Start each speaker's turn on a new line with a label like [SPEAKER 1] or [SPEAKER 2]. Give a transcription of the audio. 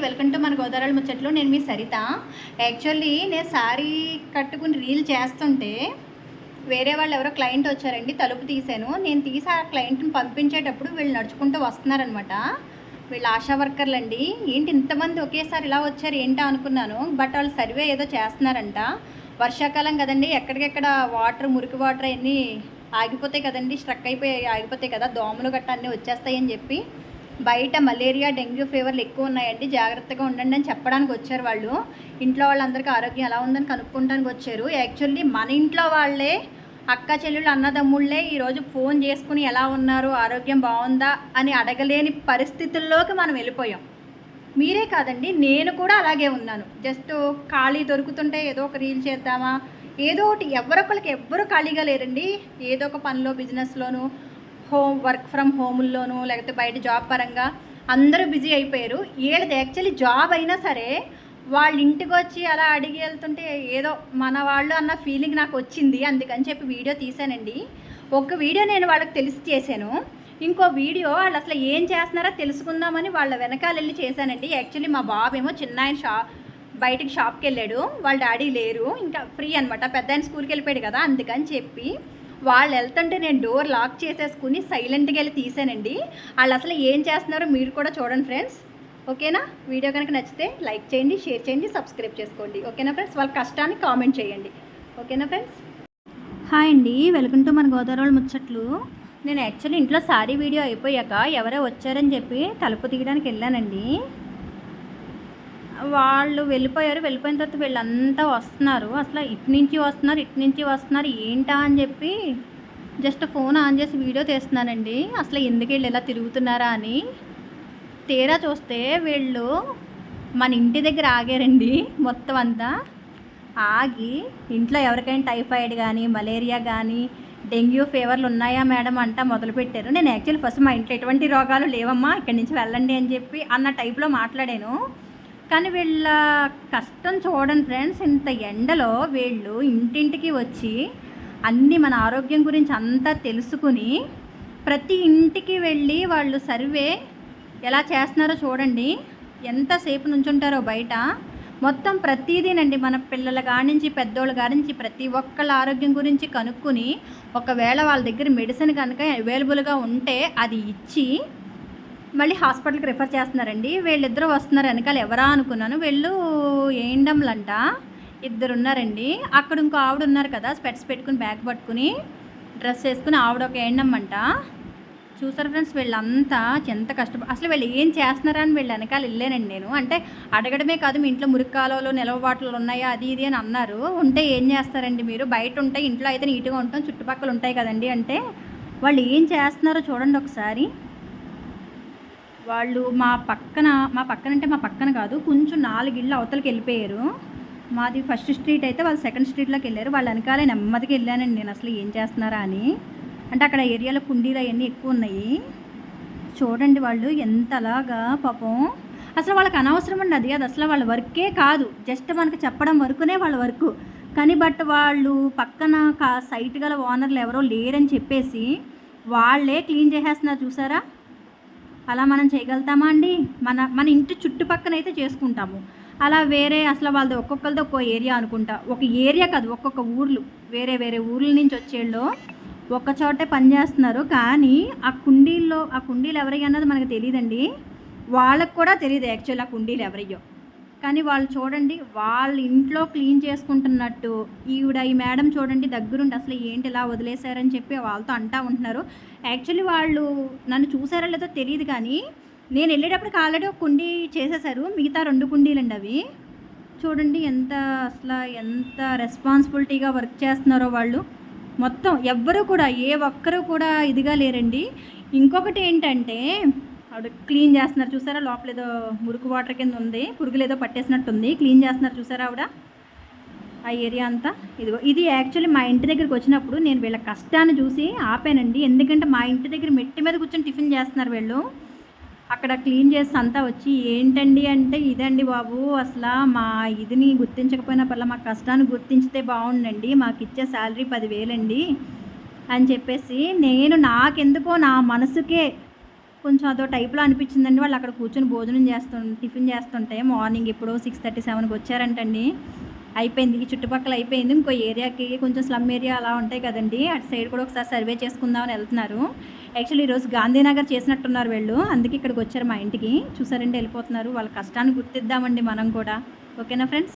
[SPEAKER 1] Welcome to మన గోదావరి ముచ్చట్లు. నేను మీ సరిత. యాక్చువల్లీ నేను శారీ కట్టుకుని రీల్ చేస్తుంటే వేరే వాళ్ళు ఎవరో క్లయింట్ వచ్చారండి. తలుపు తీసాను. నేను తీసి ఆ క్లయింట్ని పంపించేటప్పుడు వీళ్ళు నడుచుకుంటూ వస్తున్నారనమాట. వీళ్ళు ఆశా వర్కర్లు అండి. ఏంటి ఇంతమంది ఒకేసారి ఇలా వచ్చారు ఏంటా అనుకున్నాను. బట్ వాళ్ళు సర్వే ఏదో చేస్తున్నారంట. వర్షాకాలం కదండి, ఎక్కడికెక్కడ వాటర్, మురికి వాటర్ అన్నీ ఆగిపోతాయి కదండి, స్ట్రక్ అయిపోయి ఆగిపోతాయి కదా, దోమలు గట్ట అన్నీ వచ్చేస్తాయని చెప్పి బయట మలేరియా, డెంగ్యూ ఫీవర్లు ఎక్కువ ఉన్నాయండి, జాగ్రత్తగా ఉండండి అని చెప్పడానికి వచ్చారు వాళ్ళు. ఇంట్లో వాళ్ళందరికీ ఆరోగ్యం ఎలా ఉందని కనుక్కోవడానికి వచ్చారు. యాక్చువల్లీ మన ఇంట్లో వాళ్ళే, అక్క చెల్లెళ్ళు, అన్నదమ్ముళ్ళే ఈరోజు ఫోన్ చేసుకుని ఎలా ఉన్నారు, ఆరోగ్యం బాగుందా అని అడగలేని పరిస్థితుల్లోకి మనం వెళ్ళిపోయాం. మీరే కాదండి, నేను కూడా అలాగే ఉన్నాను. జస్ట్ ఖాళీ దొరుకుతుంటే ఏదో ఒక రీల్ చేద్దామా, ఏదో ఒకటి. ఎవరొకరికి ఎవ్వరూ ఖాళీగా లేరండి. ఏదో ఒక పనిలో, బిజినెస్లోనూ, వర్క్ ఫ్రమ్ హోముల్లోనూ, లేకపోతే బయట జాబ్ పరంగా అందరూ బిజీ అయిపోయారు. వీళ్ళది యాక్చువల్లీ జాబ్ అయినా సరే వాళ్ళ ఇంటికి వచ్చి అలా అడిగి వెళ్తుంటే ఏదో మన వాళ్ళు అన్న ఫీలింగ్ నాకు వచ్చింది. అందుకని చెప్పి వీడియో తీసానండి. ఒక వీడియో నేను వాళ్ళకి తెలిసి చేశాను, ఇంకో వీడియో వాళ్ళు అసలు ఏం చేస్తున్నారో తెలుసుకుందామని వాళ్ళ వెనకాల వెళ్ళి చేశానండి. యాక్చువల్లీ మా బాబు ఏమో చిన్న ఆయన బయటికి షాప్కి వెళ్ళాడు, వాళ్ళ డాడీ లేరు, ఇంకా ఫ్రీ అనమాట. పెద్ద ఆయన స్కూల్కి వెళ్ళిపోయాడు కదా, అందుకని చెప్పి వాళ్ళు వెళ్తుంటే నేను డోర్ లాక్ చేసేసుకుని సైలెంట్గా వెళ్ళి తీసానండి. వాళ్ళు అసలు ఏం చేస్తున్నారో మీరు కూడా చూడండి ఫ్రెండ్స్. ఓకేనా? వీడియో కనుక నచ్చితే లైక్ చేయండి, షేర్ చేయండి, సబ్స్క్రైబ్ చేసుకోండి. ఓకేనా ఫ్రెండ్స్? వాళ్ళ కష్టాన్ని కామెంట్ చేయండి. ఓకేనా ఫ్రెండ్స్? హాయ్ అండి, వెల్కమ్ టు మన గోదావరి ముచ్చట్లు. నేను యాక్చువల్లీ ఇంట్లో సారీ వీడియో అయిపోయాక ఎవరో వచ్చారని చెప్పి తలుపు తీయడానికి వెళ్ళానండి. వాళ్ళు వెళ్ళిపోయారు. వెళ్ళిపోయిన తర్వాత వీళ్ళంతా వస్తున్నారు. అసలు ఇటు నుంచి వస్తున్నారు ఏంటా అని చెప్పి జస్ట్ ఫోన్ ఆన్ చేసి వీడియో తీస్తున్నానండి. అసలు ఎందుకు వీళ్ళు ఇలా తిరుగుతున్నారా అని. తీరా చూస్తే వీళ్ళు మన ఇంటి దగ్గర ఆగారండి. మొత్తం అంతా ఆగి ఇంట్లో ఎవరికైనా టైఫాయిడ్ కానీ, మలేరియా కానీ, డెంగ్యూ ఫీవర్లు ఉన్నాయా మేడం అంటా మొదలుపెట్టారు. నేను యాక్చువల్లీ ఫస్ట్ మా ఇంట్లో ఎటువంటి రోగాలు లేవమ్మా, ఇక్కడి నుంచి వెళ్ళండి అని చెప్పి అన్న టైప్లో మాట్లాడాను. కానీ వీళ్ళ కష్టం చూడండి ఫ్రెండ్స్. ఇంత ఎండలో వీళ్ళు ఇంటింటికి వచ్చి అన్నీ మన ఆరోగ్యం గురించి అంతా తెలుసుకుని ప్రతి ఇంటికి వెళ్ళి వాళ్ళు సర్వే ఎలా చేస్తున్నారో చూడండి. ఎంతసేపు నుంచుంటారో బయట. మొత్తం ప్రతిదీనండి, మన పిల్లల కానించి పెద్దోళ్ళ కానించి ప్రతి ఒక్కళ్ళ ఆరోగ్యం గురించి కనుక్కొని ఒకవేళ వాళ్ళ దగ్గర మెడిసిన్ కనుక అవైలబుల్గా ఉంటే అది ఇచ్చి మళ్ళీ హాస్పిటల్కి రిఫర్ చేస్తున్నారండి. వీళ్ళిద్దరూ వస్తున్నారు వెనకాల. ఎవరా అనుకున్నాను, వీళ్ళు ఏండమ్లంట. ఇద్దరు ఉన్నారండి. అక్కడ ఇంకో ఆవిడ ఉన్నారు కదా, స్పెట్స్ పెట్టుకుని బ్యాగ్ పట్టుకుని డ్రెస్ వేసుకుని, ఆవిడ ఒక ఏండమ్మంట. చూసారు ఫ్రెండ్స్, వీళ్ళంతా ఎంత కష్టపడి అసలు వీళ్ళు ఏం చేస్తున్నారా అని వీళ్ళు వెనకాల వెళ్ళానండి నేను. అంటే అడగడమే కాదు, మీ ఇంట్లో మురికి కాలువలు, నిల్వ బాటలు ఉన్నాయా అది ఇది అని అన్నారు. ఉంటే ఏం చేస్తారండి మీరు, బయట ఉంటాయి, ఇంట్లో అయితే నీట్గా ఉంటాం, చుట్టుపక్కల ఉంటాయి కదండి అంటే వాళ్ళు ఏం చేస్తున్నారో చూడండి ఒకసారి. వాళ్ళు మా పక్కన కాదు, కొంచెం 4 ఇళ్ళు అవతలకి వెళ్ళిపోయారు. మాది ఫస్ట్ స్ట్రీట్ అయితే వాళ్ళు సెకండ్ స్ట్రీట్లోకి వెళ్ళారు. వాళ్ళ వెనకాలే నెమ్మదిగా వెళ్ళానండి నేను అసలు ఏం చేస్తున్నారా అని. అంటే అక్కడ ఏరియాలో కుండీలు అవన్నీ ఎక్కువ ఉన్నాయి. చూడండి వాళ్ళు ఎంతలాగా పాపం. అసలు వాళ్ళకి అనవసరం అండి అది అసలు వాళ్ళ వర్కే కాదు, జస్ట్ మనకు చెప్పడం వరకునే వాళ్ళ వర్క్. కానీ బట్ వాళ్ళు పక్కన సైట్ గల ఓనర్లు ఎవరో లేరని చెప్పేసి వాళ్ళే క్లీన్ చేసేస్తున్నారు. చూసారా? అలా మనం చేయగలుగుతామా అండి? మన ఇంటి చుట్టుపక్కన అయితే చేసుకుంటాము. అలా వేరే అసలు వాళ్ళది ఒక్కొక్కరిది ఒక్కో ఏరియా అనుకుంటా. ఒక ఏరియా కాదు, ఒక్కొక్క ఊర్లు, వేరే వేరే ఊర్ల నుంచి వచ్చేళ్ళు ఒక్క చోటే పనిచేస్తున్నారు. కానీ ఆ కుండీలు ఎవరయ్యో అన్నది మనకు తెలియదండి. వాళ్ళకు కూడా తెలియదు యాక్చువల్లీ ఆ కుండీలు ఎవరయ్యో. కానీ వాళ్ళు చూడండి, వాళ్ళ ఇంట్లో క్లీన్ చేసుకుంటున్నట్టు ఈ మేడం చూడండి దగ్గరుండి అసలు ఏంటి ఇలా వదిలేశారని చెప్పి వాళ్ళతో అంటూ ఉంటున్నారు. యాక్చువల్లీ వాళ్ళు నన్ను చూసారో లేదో తెలియదు, కానీ నేను వెళ్ళేటప్పటికి ఆల్రెడీ ఒక కుండీ చేసేసారు. మిగతా 2 కుండీలండి అవి. చూడండి ఎంత రెస్పాన్సిబిలిటీగా వర్క్ చేస్తున్నారో వాళ్ళు. మొత్తం ఎవ్వరూ కూడా, ఏ ఒక్కరూ కూడా ఇదిగా లేరండి. ఇంకొకటి ఏంటంటే ఆవిడ క్లీన్ చేస్తున్నారు. చూసారా? లోపల ఏదో మురికి వాటర్ కింద ఉంది, పురుగులు ఏదో పట్టేసినట్టుంది. క్లీన్ చేస్తున్నారు చూసారా ఆవిడ ఆ ఏరియా అంతా. ఇది యాక్చువల్లీ మా ఇంటి దగ్గరికి వచ్చినప్పుడు నేను వీళ్ళ కష్టాన్ని చూసి ఆపానండి. ఎందుకంటే మా ఇంటి దగ్గర మెట్టి మీద కూర్చొని టిఫిన్ చేస్తున్నారు వీళ్ళు. అక్కడ క్లీన్ చేసి అంతా వచ్చి ఏంటండి అంటే, ఇదండి బాబు అసలు మా ఇదిని గుర్తించకపోయినా పర్లా, మా కష్టాన్ని గుర్తించితే బాగుండండి, మాకు ఇచ్చే శాలరీ 10,000 అండి అని చెప్పేసి. నాకెందుకో నా మనసుకే కొంచెం అదో టైప్లో అనిపించిందండి. వాళ్ళు అక్కడ కూర్చొని భోజనం టిఫిన్ చేస్తుంటే మార్నింగ్ ఇప్పుడు 6:37కి వచ్చారంటండి. అయిపోయింది, ఈ చుట్టుపక్కల అయిపోయింది. ఇంకో ఏరియాకి కొంచెం స్లమ్ ఏరియా అలా ఉంటాయి కదండి, అటు సైడ్ కూడా ఒకసారి సర్వే చేసుకుందామని వెళ్తున్నారు. యాక్చువల్లీ ఈరోజు గాంధీనగర్ చేసినట్టున్నారు వీళ్ళు, అందుకే ఇక్కడికి వచ్చారు మా ఇంటికి. చూసారంటే వెళ్ళిపోతున్నారు. వాళ్ళ కష్టాన్ని గుర్తిద్దామండి మనం కూడా. ఓకేనా ఫ్రెండ్స్.